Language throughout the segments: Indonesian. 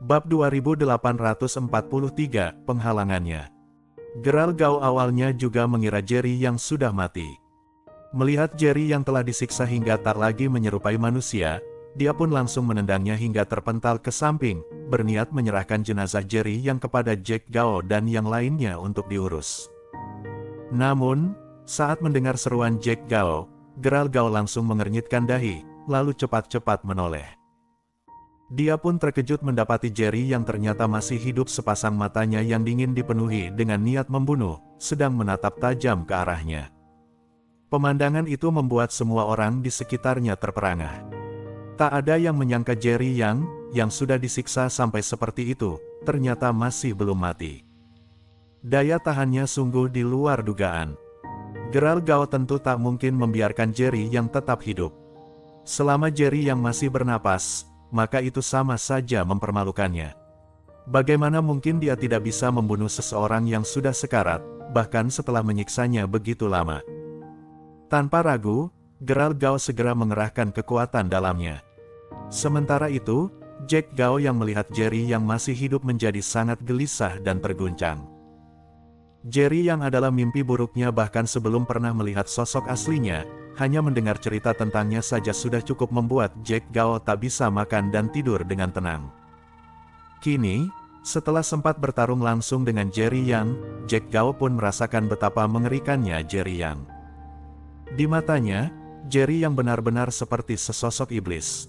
Bab 2843, Penghalangannya. Gerald Gao awalnya juga mengira Jerry yang sudah mati. Melihat Jerry yang telah disiksa hingga tak lagi menyerupai manusia, dia pun langsung menendangnya hingga terpental ke samping, berniat menyerahkan jenazah Jerry yang kepada Jack Gao dan yang lainnya untuk diurus. Namun, saat mendengar seruan Jack Gao, Gerald Gao langsung mengernyitkan dahi, lalu cepat-cepat menoleh. Dia pun terkejut mendapati Jerry yang ternyata masih hidup, sepasang matanya yang dingin dipenuhi dengan niat membunuh, sedang menatap tajam ke arahnya. Pemandangan itu membuat semua orang di sekitarnya terperangah. Tak ada yang menyangka Jerry yang sudah disiksa sampai seperti itu, ternyata masih belum mati. Daya tahannya sungguh di luar dugaan. Gerald Gao tentu tak mungkin membiarkan Jerry yang tetap hidup. Selama Jerry yang masih bernapas, maka itu sama saja mempermalukannya. Bagaimana mungkin dia tidak bisa membunuh seseorang yang sudah sekarat, bahkan setelah menyiksanya begitu lama? Tanpa ragu, Gerald Gao segera mengerahkan kekuatan dalamnya. Sementara itu, Jack Gao yang melihat Jerry yang masih hidup menjadi sangat gelisah dan terguncang. Jerry yang adalah mimpi buruknya bahkan sebelum pernah melihat sosok aslinya, hanya mendengar cerita tentangnya saja sudah cukup membuat Jack Gao tak bisa makan dan tidur dengan tenang. Kini, setelah sempat bertarung langsung dengan Jerry Yang, Jack Gao pun merasakan betapa mengerikannya Jerry Yang. Di matanya, Jerry Yang benar-benar seperti sesosok iblis.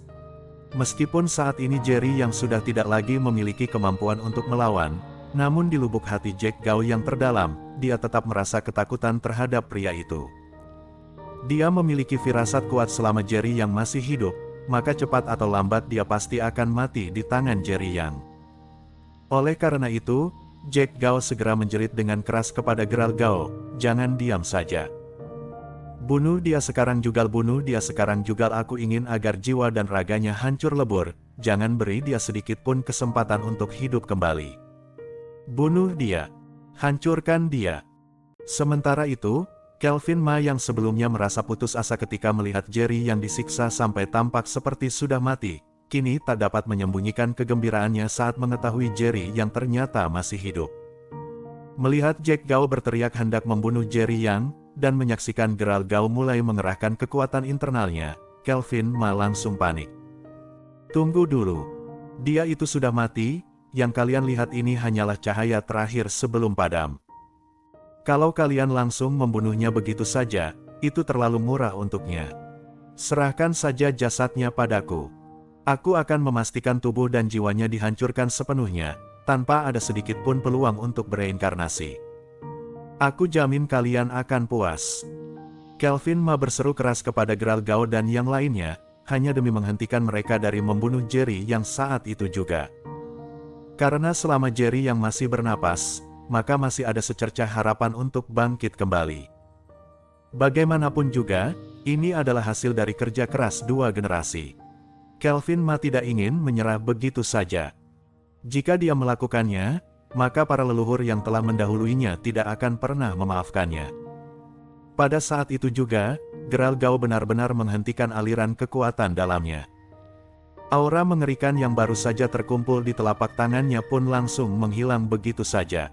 Meskipun saat ini Jerry Yang sudah tidak lagi memiliki kemampuan untuk melawan, namun di lubuk hati Jack Gao yang terdalam, dia tetap merasa ketakutan terhadap pria itu. Dia memiliki firasat kuat selama Jerry Yang masih hidup, maka cepat atau lambat dia pasti akan mati di tangan Jerry Yang. Oleh karena itu, Jack Gao segera menjerit dengan keras kepada Gerald Gao, "Jangan diam saja. Bunuh dia sekarang juga, bunuh dia sekarang juga. Aku ingin agar jiwa dan raganya hancur lebur, jangan beri dia sedikit pun kesempatan untuk hidup kembali. Bunuh dia. Hancurkan dia." Sementara itu, Kelvin Ma yang sebelumnya merasa putus asa ketika melihat Jerry yang disiksa sampai tampak seperti sudah mati, kini tak dapat menyembunyikan kegembiraannya saat mengetahui Jerry yang ternyata masih hidup. Melihat Jack Gao berteriak hendak membunuh Jerry Yang, dan menyaksikan Gerald Gao mulai mengerahkan kekuatan internalnya, Kelvin Ma langsung panik. "Tunggu dulu. Dia itu sudah mati, yang kalian lihat ini hanyalah cahaya terakhir sebelum padam. Kalau kalian langsung membunuhnya begitu saja, itu terlalu murah untuknya. Serahkan saja jasadnya padaku. Aku akan memastikan tubuh dan jiwanya dihancurkan sepenuhnya, tanpa ada sedikit pun peluang untuk bereinkarnasi. Aku jamin kalian akan puas." Kelvin Ma berseru keras kepada Gerald Gao dan yang lainnya, hanya demi menghentikan mereka dari membunuh Jerry yang saat itu juga. Karena selama Jerry yang masih bernapas, maka masih ada secercah harapan untuk bangkit kembali. Bagaimanapun juga, ini adalah hasil dari kerja keras dua generasi. Kelvin Ma tidak ingin menyerah begitu saja. Jika dia melakukannya, maka para leluhur yang telah mendahuluinya tidak akan pernah memaafkannya. Pada saat itu juga, Gerald Gao benar-benar menghentikan aliran kekuatan dalamnya. Aura mengerikan yang baru saja terkumpul di telapak tangannya pun langsung menghilang begitu saja.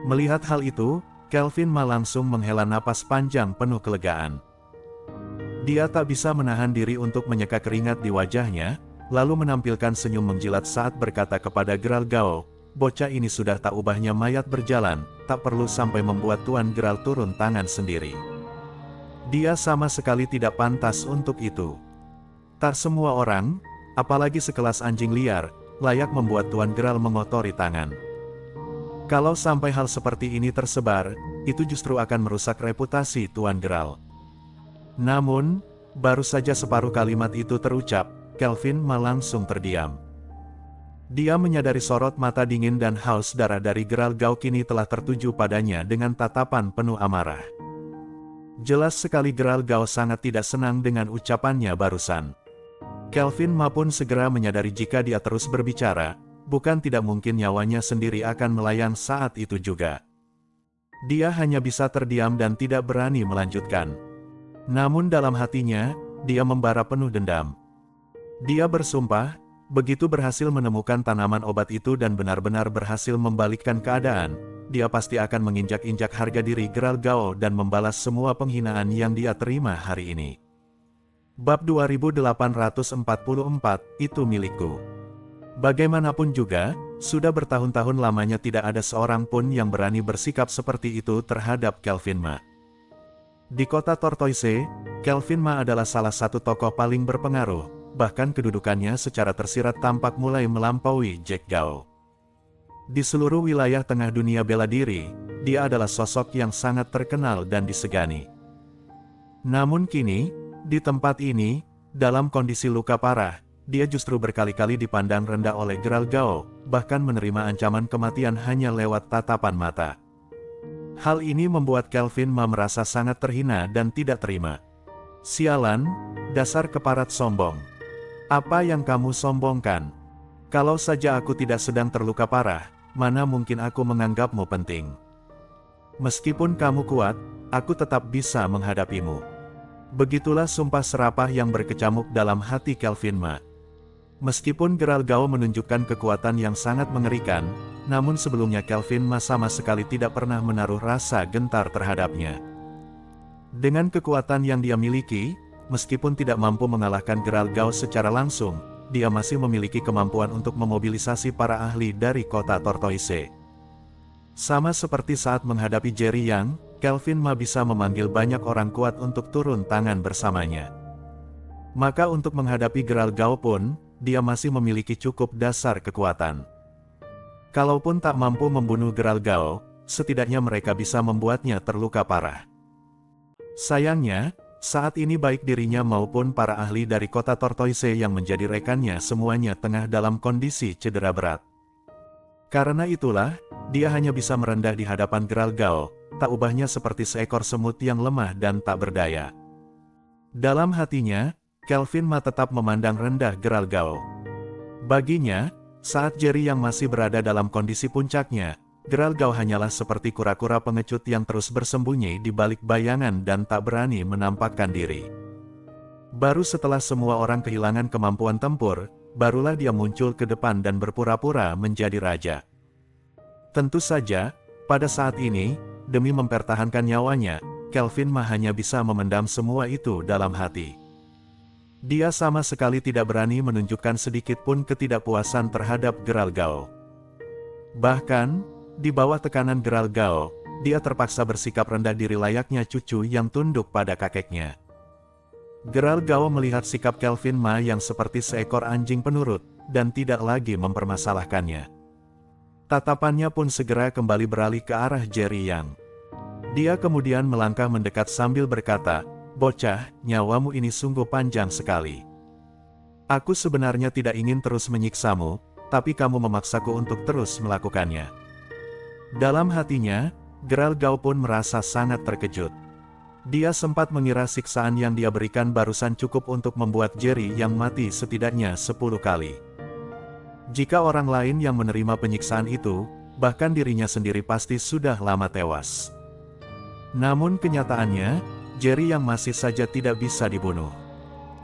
Melihat hal itu, Kelvin Ma langsung menghela napas panjang penuh kelegaan. Dia tak bisa menahan diri untuk menyeka keringat di wajahnya, lalu menampilkan senyum menjilat saat berkata kepada Gerald Gao, "Bocah ini sudah tak ubahnya mayat berjalan, tak perlu sampai membuat Tuan Gerald turun tangan sendiri. Dia sama sekali tidak pantas untuk itu. Tak semua orang, apalagi sekelas anjing liar, layak membuat Tuan Gerald mengotori tangan. Kalau sampai hal seperti ini tersebar, itu justru akan merusak reputasi Tuan Gerald." Namun, baru saja separuh kalimat itu terucap, Kelvin Ma langsung terdiam. Dia menyadari sorot mata dingin dan haus darah dari Gerald Gao kini telah tertuju padanya dengan tatapan penuh amarah. Jelas sekali Gerald Gao sangat tidak senang dengan ucapannya barusan. Kelvin Ma pun segera menyadari jika dia terus berbicara, bukan tidak mungkin nyawanya sendiri akan melayang saat itu juga. Dia hanya bisa terdiam dan tidak berani melanjutkan. Namun dalam hatinya, dia membara penuh dendam. Dia bersumpah, Begitu berhasil menemukan tanaman obat itu dan benar-benar berhasil membalikkan keadaan, dia pasti akan menginjak-injak harga diri Geralt Gao dan membalas semua penghinaan yang dia terima hari ini. Bab 2844, itu milikku. Bagaimanapun juga, sudah bertahun-tahun lamanya tidak ada seorang pun yang berani bersikap seperti itu terhadap Kelvin Ma. Di kota Tortoise, Kelvin Ma adalah salah satu tokoh paling berpengaruh, bahkan kedudukannya secara tersirat tampak mulai melampaui Jack Gao. Di seluruh wilayah tengah dunia bela diri, dia adalah sosok yang sangat terkenal dan disegani. Namun kini, di tempat ini, dalam kondisi luka parah, dia justru berkali-kali dipandang rendah oleh Geralt Gao, bahkan menerima ancaman kematian hanya lewat tatapan mata. Hal ini membuat Kelvin Ma merasa sangat terhina dan tidak terima. Sialan, dasar keparat sombong. Apa yang kamu sombongkan? Kalau saja aku tidak sedang terluka parah, mana mungkin aku menganggapmu penting. Meskipun kamu kuat, aku tetap bisa menghadapimu. Begitulah sumpah serapah yang berkecamuk dalam hati Kelvin Ma. Meskipun Geralt Gao menunjukkan kekuatan yang sangat mengerikan, namun sebelumnya Kelvin Ma sama sekali tidak pernah menaruh rasa gentar terhadapnya. Dengan kekuatan yang dia miliki, meskipun tidak mampu mengalahkan Geralt Gao secara langsung, dia masih memiliki kemampuan untuk memobilisasi para ahli dari kota Tortoise. Sama seperti saat menghadapi Jerry Yang, Kelvin Ma bisa memanggil banyak orang kuat untuk turun tangan bersamanya. Maka untuk menghadapi Geralt Gao pun, dia masih memiliki cukup dasar kekuatan. Kalaupun tak mampu membunuh Geralt Gao, setidaknya mereka bisa membuatnya terluka parah. Sayangnya, saat ini baik dirinya maupun para ahli dari kota Tortoise yang menjadi rekannya semuanya tengah dalam kondisi cedera berat. Karena itulah, dia hanya bisa merendah di hadapan Geralt Gao, tak ubahnya seperti seekor semut yang lemah dan tak berdaya. Dalam hatinya, Kelvin Ma tetap memandang rendah Geralt Gao. Baginya, saat Jerry yang masih berada dalam kondisi puncaknya, Geralt Gao hanyalah seperti kura-kura pengecut yang terus bersembunyi di balik bayangan dan tak berani menampakkan diri. Baru setelah semua orang kehilangan kemampuan tempur, barulah dia muncul ke depan dan berpura-pura menjadi raja. Tentu saja, pada saat ini, demi mempertahankan nyawanya, Kelvin Ma hanya bisa memendam semua itu dalam hati. Dia sama sekali tidak berani menunjukkan sedikit pun ketidakpuasan terhadap Geralt Gao. Bahkan, di bawah tekanan Geralt Gao, dia terpaksa bersikap rendah diri layaknya cucu yang tunduk pada kakeknya. Geralt Gao melihat sikap Kelvin Ma yang seperti seekor anjing penurut, dan tidak lagi mempermasalahkannya. Tatapannya pun segera kembali beralih ke arah Jerry Yang. Dia kemudian melangkah mendekat sambil berkata, "Bocah, nyawamu ini sungguh panjang sekali. Aku sebenarnya tidak ingin terus menyiksamu, tapi kamu memaksaku untuk terus melakukannya." Dalam hatinya, Geralt Gao pun merasa sangat terkejut. Dia sempat mengira siksaan yang dia berikan barusan cukup untuk membuat Jerry yang mati setidaknya 10 kali. Jika orang lain yang menerima penyiksaan itu, bahkan dirinya sendiri pasti sudah lama tewas. Namun kenyataannya, Jerry yang masih saja tidak bisa dibunuh.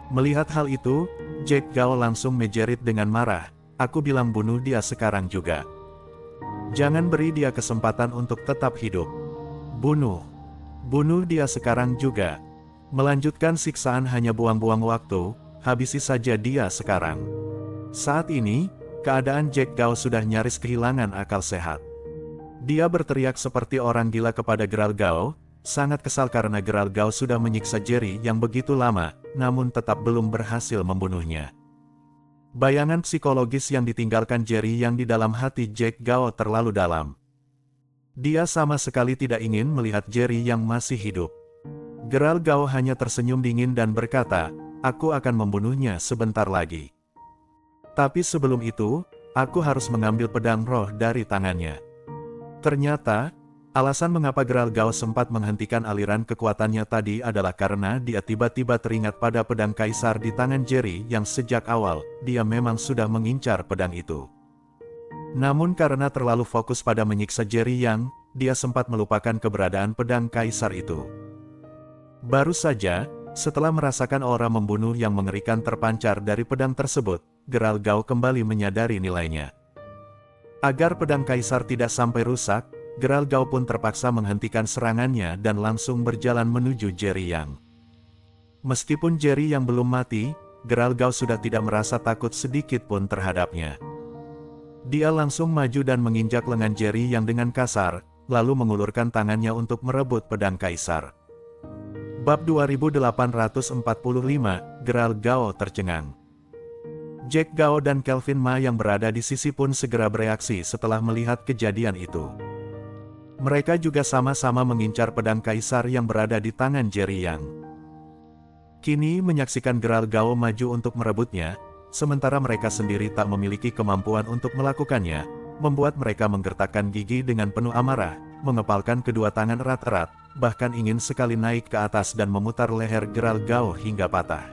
Melihat hal itu, Jack Gao langsung menjerit dengan marah, "Aku bilang bunuh dia sekarang juga. Jangan beri dia kesempatan untuk tetap hidup. Bunuh. Bunuh dia sekarang juga. Melanjutkan siksaan hanya buang-buang waktu, habisi saja dia sekarang." Saat ini, keadaan Jack Gao sudah nyaris kehilangan akal sehat. Dia berteriak seperti orang gila kepada Geralt Gao, sangat kesal karena Geralt Gao sudah menyiksa Jerry yang begitu lama, namun tetap belum berhasil membunuhnya. Bayangan psikologis yang ditinggalkan Jerry yang di dalam hati Jack Gao terlalu dalam. Dia sama sekali tidak ingin melihat Jerry yang masih hidup. Geralt Gao hanya tersenyum dingin dan berkata, "Aku akan membunuhnya sebentar lagi. Tapi sebelum itu, aku harus mengambil pedang roh dari tangannya." Ternyata, alasan mengapa Geralt Gao sempat menghentikan aliran kekuatannya tadi adalah karena dia tiba-tiba teringat pada pedang kaisar di tangan Jerry yang sejak awal, dia memang sudah mengincar pedang itu. Namun karena terlalu fokus pada menyiksa Jerry Yang, dia sempat melupakan keberadaan pedang kaisar itu. Baru saja, setelah merasakan aura membunuh yang mengerikan terpancar dari pedang tersebut, Geralt Gao kembali menyadari nilainya. Agar pedang kaisar tidak sampai rusak, Geralt Gao pun terpaksa menghentikan serangannya dan langsung berjalan menuju Jerry Yang. Meskipun Jerry yang belum mati, Geralt Gao sudah tidak merasa takut sedikit pun terhadapnya. Dia langsung maju dan menginjak lengan Jerry yang dengan kasar, lalu mengulurkan tangannya untuk merebut pedang kaisar. Bab 2845, Geralt Gao tercengang. Jack Gao dan Kelvin Ma yang berada di sisi pun segera bereaksi setelah melihat kejadian itu. Mereka juga sama-sama mengincar pedang kaisar yang berada di tangan Jerry Yang. Kini menyaksikan Geralt Gao maju untuk merebutnya, sementara mereka sendiri tak memiliki kemampuan untuk melakukannya, membuat mereka menggertakkan gigi dengan penuh amarah, mengepalkan kedua tangan erat-erat, bahkan ingin sekali naik ke atas dan memutar leher Geralt Gao hingga patah.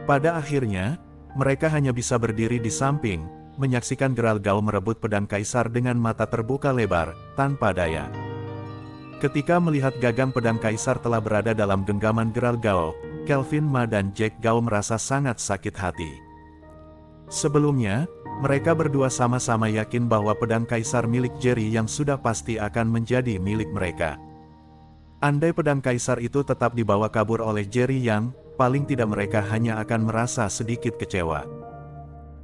Pada akhirnya, mereka hanya bisa berdiri di samping, menyaksikan Geralt Gao merebut pedang kaisar dengan mata terbuka lebar, tanpa daya. Ketika melihat gagang pedang kaisar telah berada dalam genggaman Geralt Gao, Kelvin Ma dan Jack Gao merasa sangat sakit hati. Sebelumnya, mereka berdua sama-sama yakin bahwa pedang kaisar milik Jerry yang sudah pasti akan menjadi milik mereka. Andai pedang kaisar itu tetap dibawa kabur oleh Jerry Yang, paling tidak mereka hanya akan merasa sedikit kecewa.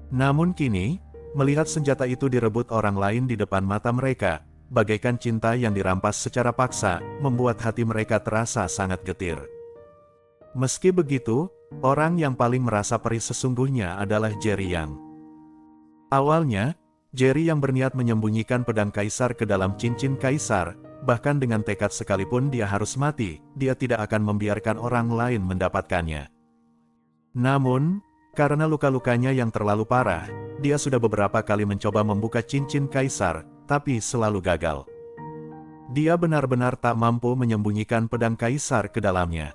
Namun kini, melihat senjata itu direbut orang lain di depan mata mereka, bagaikan cinta yang dirampas secara paksa, membuat hati mereka terasa sangat getir. Meski begitu, orang yang paling merasa perih sesungguhnya adalah Jerry Yang. Awalnya, Jerry yang berniat menyembunyikan pedang kaisar ke dalam cincin kaisar, bahkan dengan tekad sekalipun dia harus mati, dia tidak akan membiarkan orang lain mendapatkannya. Namun, karena luka-lukanya yang terlalu parah, dia sudah beberapa kali mencoba membuka cincin kaisar, tapi selalu gagal. Dia benar-benar tak mampu menyembunyikan pedang kaisar ke dalamnya.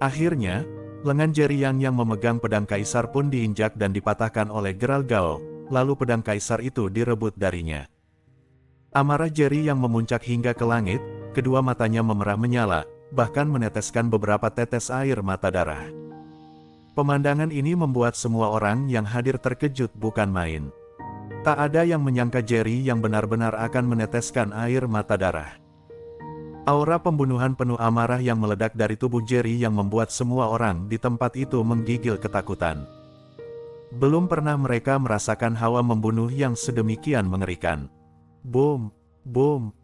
Akhirnya, lengan Jerry yang memegang pedang kaisar pun diinjak dan dipatahkan oleh Geralt Gao, lalu pedang kaisar itu direbut darinya. Amarah Jerry yang memuncak hingga ke langit, kedua matanya memerah menyala, bahkan meneteskan beberapa tetes air mata darah. Pemandangan ini membuat semua orang yang hadir terkejut bukan main. Tak ada yang menyangka Jerry yang benar-benar akan meneteskan air mata darah. Aura pembunuhan penuh amarah yang meledak dari tubuh Jerry yang membuat semua orang di tempat itu menggigil ketakutan. Belum pernah mereka merasakan hawa membunuh yang sedemikian mengerikan. Boom! Boom!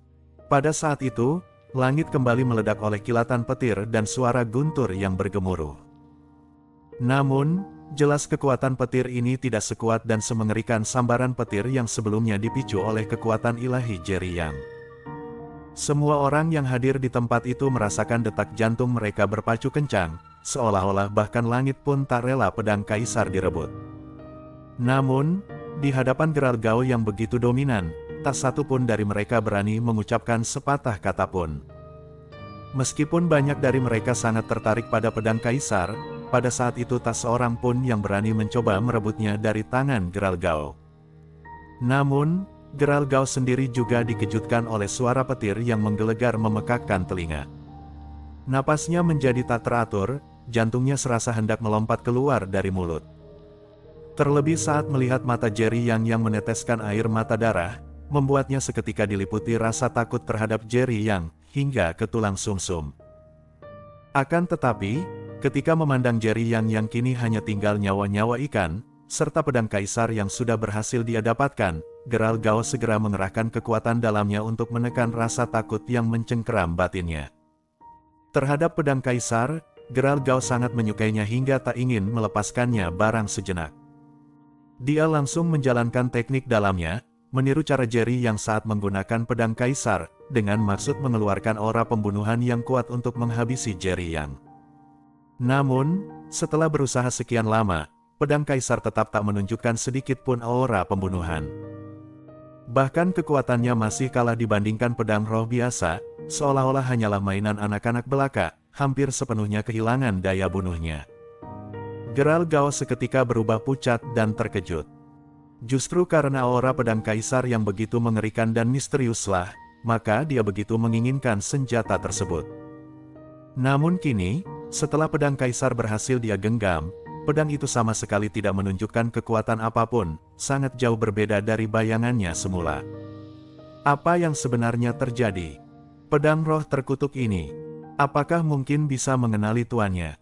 Pada saat itu, langit kembali meledak oleh kilatan petir dan suara guntur yang bergemuruh. Namun, jelas kekuatan petir ini tidak sekuat dan semengerikan sambaran petir yang sebelumnya dipicu oleh kekuatan ilahi Jerry Yang. Semua orang yang hadir di tempat itu merasakan detak jantung mereka berpacu kencang, seolah-olah bahkan langit pun tak rela pedang kaisar direbut. Namun, di hadapan Geralt Gao yang begitu dominan, tak satu pun dari mereka berani mengucapkan sepatah kata pun. Meskipun banyak dari mereka sangat tertarik pada pedang kaisar, pada saat itu tak seorang pun yang berani mencoba merebutnya dari tangan Geralt Gao. Namun, Geralt Gao sendiri juga dikejutkan oleh suara petir yang menggelegar memekakkan telinga. Napasnya menjadi tak teratur, jantungnya serasa hendak melompat keluar dari mulut. Terlebih saat melihat mata Jerry yang meneteskan air mata darah, membuatnya seketika diliputi rasa takut terhadap Jerry Yang, hingga ke tulang sumsum. Akan tetapi, ketika memandang Jerry yang kini hanya tinggal nyawa-nyawa ikan, serta pedang kaisar yang sudah berhasil dia dapatkan, Geralt Gao segera mengerahkan kekuatan dalamnya untuk menekan rasa takut yang mencengkeram batinnya. Terhadap pedang kaisar, Geralt Gao sangat menyukainya hingga tak ingin melepaskannya barang sejenak. Dia langsung menjalankan teknik dalamnya, meniru cara Jerry yang saat menggunakan pedang kaisar, dengan maksud mengeluarkan aura pembunuhan yang kuat untuk menghabisi Jerry Yang. Namun, setelah berusaha sekian lama, pedang kaisar tetap tak menunjukkan sedikit pun aura pembunuhan. Bahkan kekuatannya masih kalah dibandingkan pedang roh biasa, seolah-olah hanyalah mainan anak-anak belaka, hampir sepenuhnya kehilangan daya bunuhnya. Geralt Gao seketika berubah pucat dan terkejut. Justru karena aura pedang kaisar yang begitu mengerikan dan misteriuslah, maka dia begitu menginginkan senjata tersebut. Namun kini, setelah pedang kaisar berhasil dia genggam, pedang itu sama sekali tidak menunjukkan kekuatan apapun, sangat jauh berbeda dari bayangannya semula. Apa yang sebenarnya terjadi? Pedang roh terkutuk ini, apakah mungkin bisa mengenali tuannya?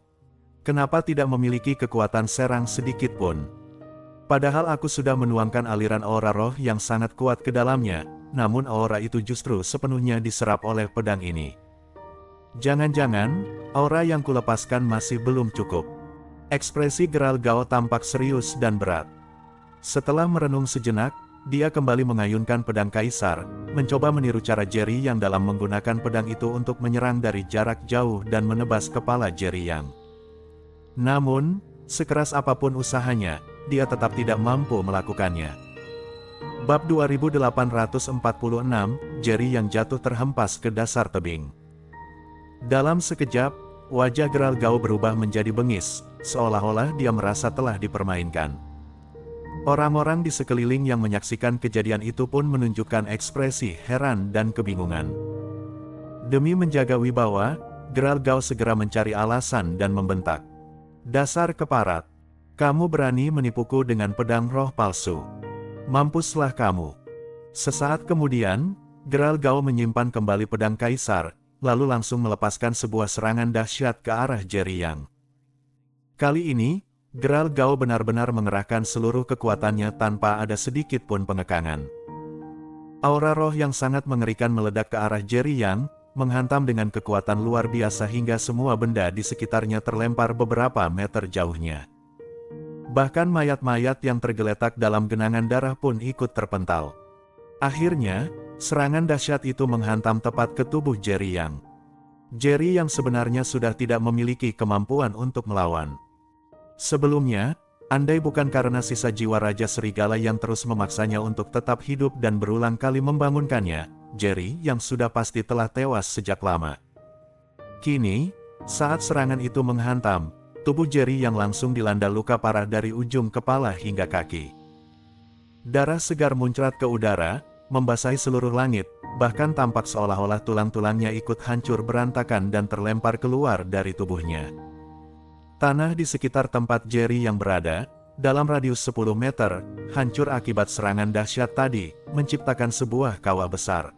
Kenapa tidak memiliki kekuatan serang sedikit pun? Padahal aku sudah menuangkan aliran aura roh yang sangat kuat ke dalamnya, namun aura itu justru sepenuhnya diserap oleh pedang ini. Jangan-jangan, aura yang kulepaskan masih belum cukup. Ekspresi Geralt Gao tampak serius dan berat. Setelah merenung sejenak, dia kembali mengayunkan pedang kaisar, mencoba meniru cara Jerry yang dalam menggunakan pedang itu untuk menyerang dari jarak jauh dan menebas kepala Jerry Yang. Namun, sekeras apapun usahanya, dia tetap tidak mampu melakukannya. Bab 2846, Jerry Yang jatuh terhempas ke dasar tebing. Dalam sekejap, wajah Geralt Gao berubah menjadi bengis, seolah-olah dia merasa telah dipermainkan. Orang-orang di sekeliling yang menyaksikan kejadian itu pun menunjukkan ekspresi heran dan kebingungan. Demi menjaga wibawa, Geralt Gao segera mencari alasan dan membentak. "Dasar keparat! Kamu berani menipuku dengan pedang roh palsu. Mampuslah kamu!" Sesaat kemudian, Geralt Gao menyimpan kembali pedang kaisar, lalu langsung melepaskan sebuah serangan dahsyat ke arah Jerry Yang. Kali ini, Geralt Gao benar-benar mengerahkan seluruh kekuatannya tanpa ada sedikit pun pengekangan. Aura roh yang sangat mengerikan meledak ke arah Jerry Yang, menghantam dengan kekuatan luar biasa hingga semua benda di sekitarnya terlempar beberapa meter jauhnya. Bahkan mayat-mayat yang tergeletak dalam genangan darah pun ikut terpental. Akhirnya, serangan dahsyat itu menghantam tepat ke tubuh Jerry Yang. Jerry yang sebenarnya sudah tidak memiliki kemampuan untuk melawan. Sebelumnya, andai bukan karena sisa jiwa Raja Serigala yang terus memaksanya untuk tetap hidup dan berulang kali membangunkannya, Jerry yang sudah pasti telah tewas sejak lama. Kini, saat serangan itu menghantam, tubuh Jerry yang langsung dilanda luka parah dari ujung kepala hingga kaki. Darah segar muncrat ke udara, membasahi seluruh langit, bahkan tampak seolah-olah tulang-tulangnya ikut hancur berantakan dan terlempar keluar dari tubuhnya. Tanah di sekitar tempat Jerry yang berada, dalam radius 10 meter, hancur akibat serangan dahsyat tadi, menciptakan sebuah kawah besar.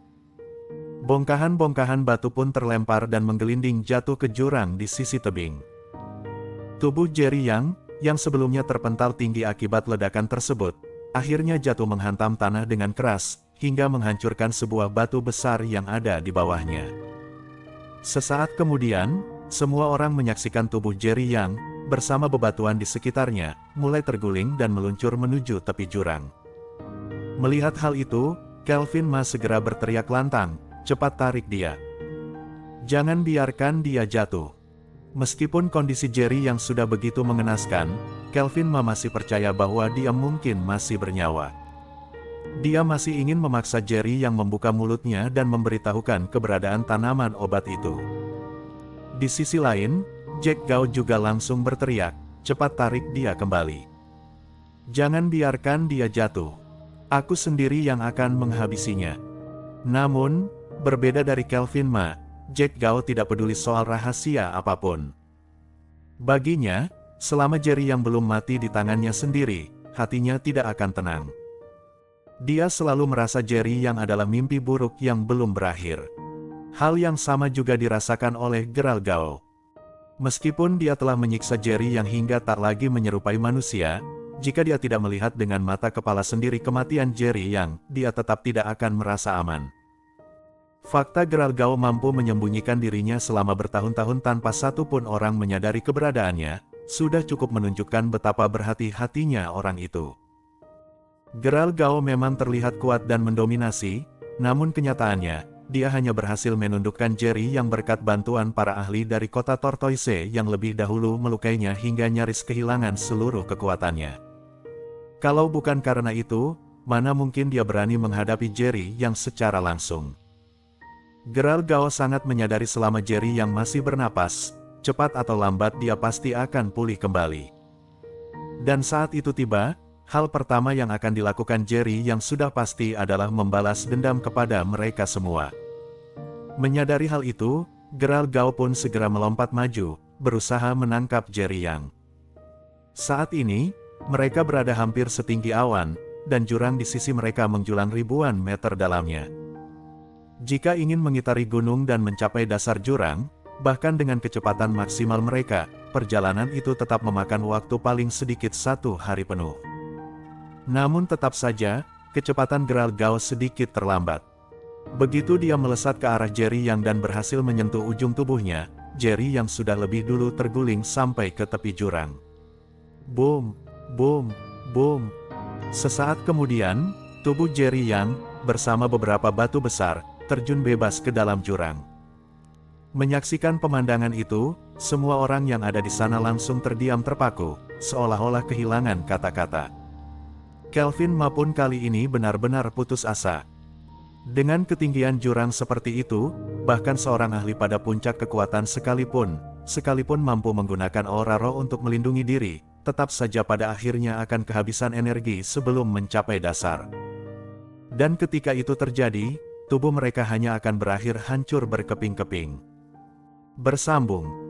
Bongkahan-bongkahan batu pun terlempar dan menggelinding jatuh ke jurang di sisi tebing. Tubuh Jerry yang sebelumnya terpental tinggi akibat ledakan tersebut, akhirnya jatuh menghantam tanah dengan keras, hingga menghancurkan sebuah batu besar yang ada di bawahnya. Sesaat kemudian, semua orang menyaksikan tubuh Jerry Yang, bersama bebatuan di sekitarnya, mulai terguling dan meluncur menuju tepi jurang. Melihat hal itu, Kelvin Ma segera berteriak lantang, "Cepat tarik dia. Jangan biarkan dia jatuh." Meskipun kondisi Jerry yang sudah begitu mengenaskan, Kelvin Ma masih percaya bahwa dia mungkin masih bernyawa. Dia masih ingin memaksa Jerry yang membuka mulutnya dan memberitahukan keberadaan tanaman obat itu. Di sisi lain, Jack Gao juga langsung berteriak, "Cepat tarik dia kembali. Jangan biarkan dia jatuh. Aku sendiri yang akan menghabisinya." Namun, berbeda dari Kelvin Ma, Jack Gao tidak peduli soal rahasia apapun. Baginya, selama Jerry yang belum mati di tangannya sendiri, hatinya tidak akan tenang. Dia selalu merasa Jerry yang adalah mimpi buruk yang belum berakhir. Hal yang sama juga dirasakan oleh Geralt Gao. Meskipun dia telah menyiksa Jerry yang hingga tak lagi menyerupai manusia, jika dia tidak melihat dengan mata kepala sendiri kematian Jerry yang, dia tetap tidak akan merasa aman. Fakta Geralt Gao mampu menyembunyikan dirinya selama bertahun-tahun tanpa satu pun orang menyadari keberadaannya, sudah cukup menunjukkan betapa berhati-hatinya orang itu. Geralt Gao memang terlihat kuat dan mendominasi, namun kenyataannya, dia hanya berhasil menundukkan Jerry yang berkat bantuan para ahli dari kota Tortoise yang lebih dahulu melukainya hingga nyaris kehilangan seluruh kekuatannya. Kalau bukan karena itu, mana mungkin dia berani menghadapi Jerry yang secara langsung. Geralt Gao sangat menyadari selama Jerry yang masih bernapas, cepat atau lambat dia pasti akan pulih kembali. Dan saat itu tiba, hal pertama yang akan dilakukan Jerry yang sudah pasti adalah membalas dendam kepada mereka semua. Menyadari hal itu, Geralt Gao pun segera melompat maju, berusaha menangkap Jerry Yang. Saat ini, mereka berada hampir setinggi awan, dan jurang di sisi mereka menjulang ribuan meter dalamnya. Jika ingin mengitari gunung dan mencapai dasar jurang, bahkan dengan kecepatan maksimal mereka, perjalanan itu tetap memakan waktu paling sedikit 1 hari penuh. Namun tetap saja, kecepatan Gerald Gao sedikit terlambat. Begitu dia melesat ke arah Jerry Yang dan berhasil menyentuh ujung tubuhnya, Jerry Yang sudah lebih dulu terguling sampai ke tepi jurang. Boom, boom, boom. Sesaat kemudian, tubuh Jerry Yang, bersama beberapa batu besar, terjun bebas ke dalam jurang. Menyaksikan pemandangan itu, semua orang yang ada di sana langsung terdiam terpaku, seolah-olah kehilangan kata-kata. Kelvin Ma pun kali ini benar-benar putus asa. Dengan ketinggian jurang seperti itu, bahkan seorang ahli pada puncak kekuatan sekalipun mampu menggunakan aura roh untuk melindungi diri, tetap saja pada akhirnya akan kehabisan energi sebelum mencapai dasar. Dan ketika itu terjadi, tubuh mereka hanya akan berakhir hancur berkeping-keping. Bersambung.